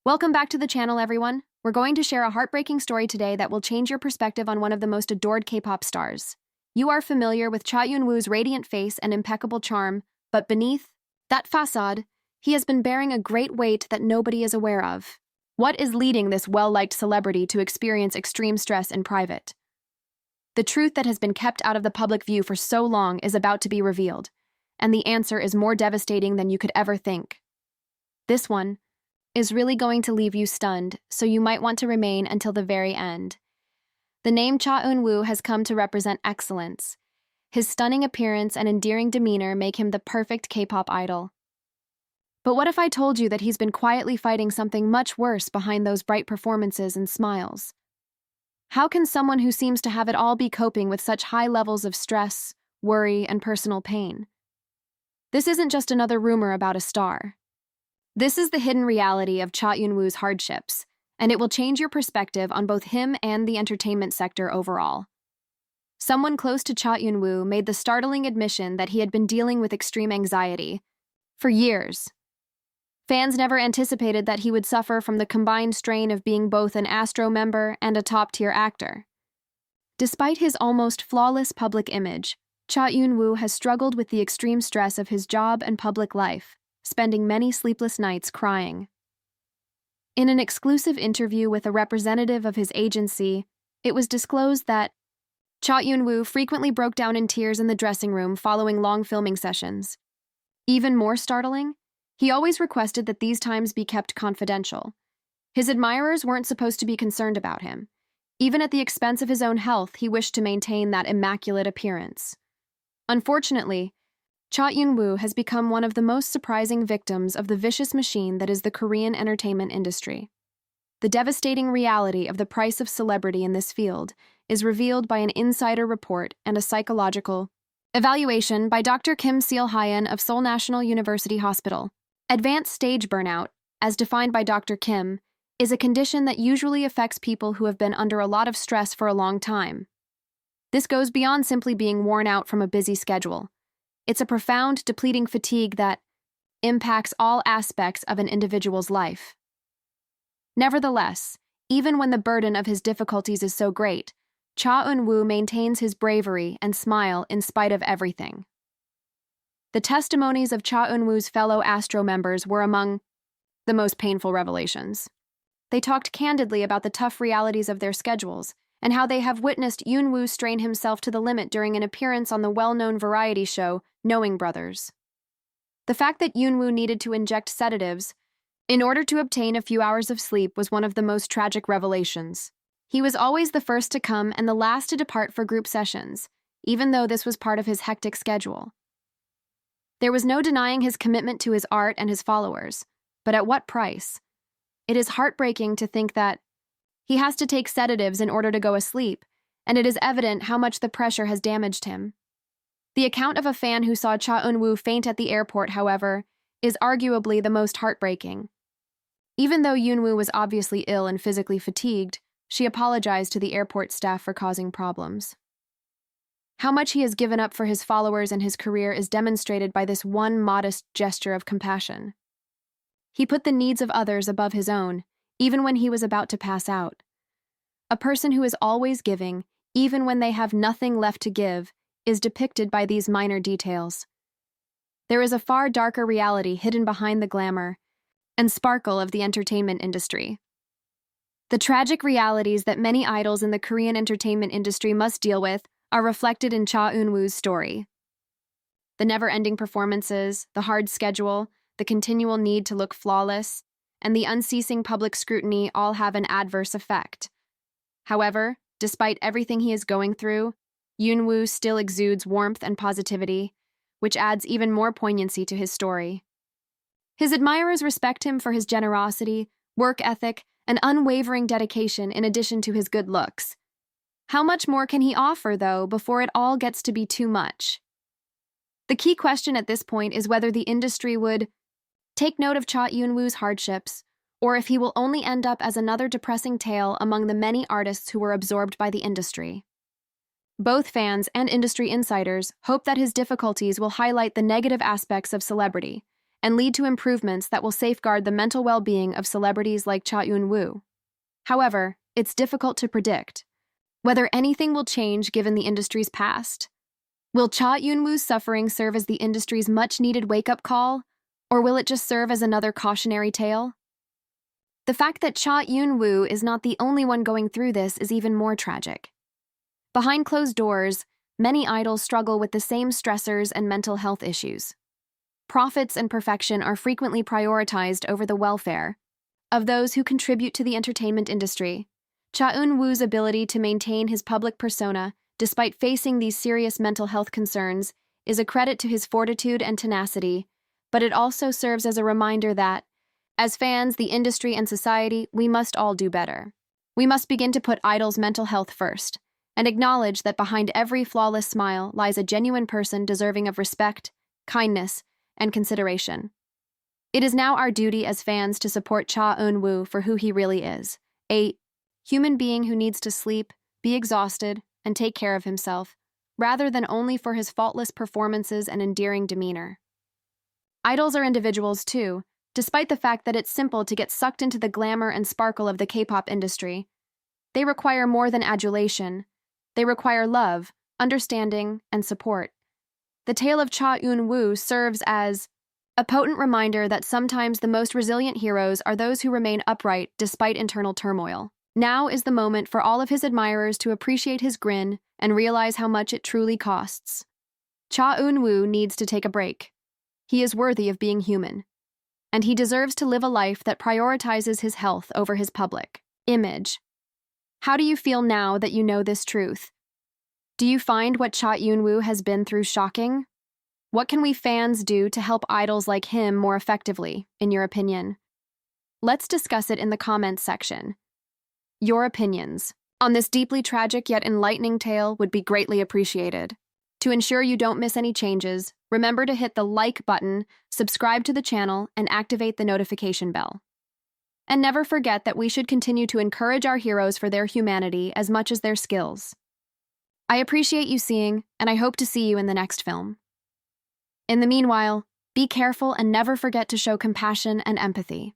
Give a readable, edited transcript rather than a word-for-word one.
Welcome back to the channel, everyone. We're going to share a heartbreaking story today that will change your perspective on one of the most adored K-pop stars. You are familiar with Cha Eun-woo's radiant face and impeccable charm, but beneath that facade, he has been bearing a great weight that nobody is aware of. What is leading this well-liked celebrity to experience extreme stress in private? The truth that has been kept out of the public view for so long is about to be revealed, and the answer is more devastating than you could ever think. This one is really going to leave you stunned, so you might want to remain until the very end. The name Cha Eun-woo has come to represent excellence. His stunning appearance and endearing demeanor make him the perfect K-pop idol. But what if I told you that he's been quietly fighting something much worse behind those bright performances and smiles? How can someone who seems to have it all be coping with such high levels of stress, worry, and personal pain? This isn't just another rumor about a star. This is the hidden reality of Cha Eun-woo's hardships, and it will change your perspective on both him and the entertainment sector overall. Someone close to Cha Eun-woo made the startling admission that he had been dealing with extreme anxiety for years. Fans never anticipated that he would suffer from the combined strain of being both an Astro member and a top-tier actor. Despite his almost flawless public image, Cha Eun-woo has struggled with the extreme stress of his job and public life, spending many sleepless nights crying. In an exclusive interview with a representative of his agency, it was disclosed that Cha Eun-woo frequently broke down in tears in the dressing room following long filming sessions. Even more startling, he always requested that these times be kept confidential. His admirers weren't supposed to be concerned about him. Even at the expense of his own health, he wished to maintain that immaculate appearance. Unfortunately, Cha Eun-woo has become one of the most surprising victims of the vicious machine that is the Korean entertainment industry. The devastating reality of the price of celebrity in this field is revealed by an insider report and a psychological evaluation by Dr. Kim Seol-hyun of Seoul National University Hospital. Advanced stage burnout, as defined by Dr. Kim, is a condition that usually affects people who have been under a lot of stress for a long time. This goes beyond simply being worn out from a busy schedule. It's a profound, depleting fatigue that impacts all aspects of an individual's life. Nevertheless, even when the burden of his difficulties is so great, Cha Eun-woo maintains his bravery and smile in spite of everything. The testimonies of Cha Eun-woo's fellow Astro members were among the most painful revelations. They talked candidly about the tough realities of their schedules and how they have witnessed Eun-woo strain himself to the limit during an appearance on the well-known variety show Knowing Brothers. The fact that Eun-woo needed to inject sedatives in order to obtain a few hours of sleep was one of the most tragic revelations. He was always the first to come and the last to depart for group sessions, even though this was part of his hectic schedule. There was no denying his commitment to his art and his followers, but at what price? It is heartbreaking to think that he has to take sedatives in order to go asleep, and it is evident how much the pressure has damaged him. The account of a fan who saw Cha Eun-woo faint at the airport, however, is arguably the most heartbreaking. Even though Eun-woo was obviously ill and physically fatigued, she apologized to the airport staff for causing problems. How much he has given up for his followers and his career is demonstrated by this one modest gesture of compassion. He put the needs of others above his own, even when he was about to pass out. A person who is always giving, even when they have nothing left to give, is depicted by these minor details. There is a far darker reality hidden behind the glamour and sparkle of the entertainment industry. The tragic realities that many idols in the Korean entertainment industry must deal with are reflected in Cha Eun-woo's story. The never-ending performances, the hard schedule, the continual need to look flawless, and the unceasing public scrutiny all have an adverse effect. However, despite everything he is going through, Eun-woo still exudes warmth and positivity, which adds even more poignancy to his story. His admirers respect him for his generosity, work ethic, and unwavering dedication in addition to his good looks. How much more can he offer, though, before it all gets to be too much? The key question at this point is whether the industry would take note of Cha Eun-woo's hardships, or if he will only end up as another depressing tale among the many artists who were absorbed by the industry. Both fans and industry insiders hope that his difficulties will highlight the negative aspects of celebrity and lead to improvements that will safeguard the mental well-being of celebrities like Cha Eun-woo. However, it's difficult to predict whether anything will change given the industry's past. Will Cha Eun-woo's suffering serve as the industry's much-needed wake-up call, or will it just serve as another cautionary tale? The fact that Cha Eun-woo is not the only one going through this is even more tragic. Behind closed doors, many idols struggle with the same stressors and mental health issues. Profits and perfection are frequently prioritized over the welfare of those who contribute to the entertainment industry. Cha Eun-woo's ability to maintain his public persona despite facing these serious mental health concerns is a credit to his fortitude and tenacity, but it also serves as a reminder that, as fans, the industry, and society, we must all do better. We must begin to put idols' mental health first, and acknowledge that behind every flawless smile lies a genuine person deserving of respect, kindness, and consideration. It is now our duty as fans to support Cha Eun-woo for who he really is, a human being who needs to sleep, be exhausted, and take care of himself, rather than only for his faultless performances and endearing demeanor. Idols are individuals too, despite the fact that it's simple to get sucked into the glamour and sparkle of the K-pop industry. They require more than adulation. They require love, understanding, and support. The tale of Cha Eun-woo serves as a potent reminder that sometimes the most resilient heroes are those who remain upright despite internal turmoil. Now is the moment for all of his admirers to appreciate his grin and realize how much it truly costs. Cha Eun-woo needs to take a break. He is worthy of being human, and he deserves to live a life that prioritizes his health over his public image. How do you feel now that you know this truth? Do you find what Cha Eun-woo has been through shocking? What can we fans do to help idols like him more effectively, in your opinion? Let's discuss it in the comments section. Your opinions on this deeply tragic yet enlightening tale would be greatly appreciated. To ensure you don't miss any changes, remember to hit the like button, subscribe to the channel, and activate the notification bell. And never forget that we should continue to encourage our heroes for their humanity as much as their skills. I appreciate you seeing, and I hope to see you in the next film. In the meanwhile, be careful and never forget to show compassion and empathy.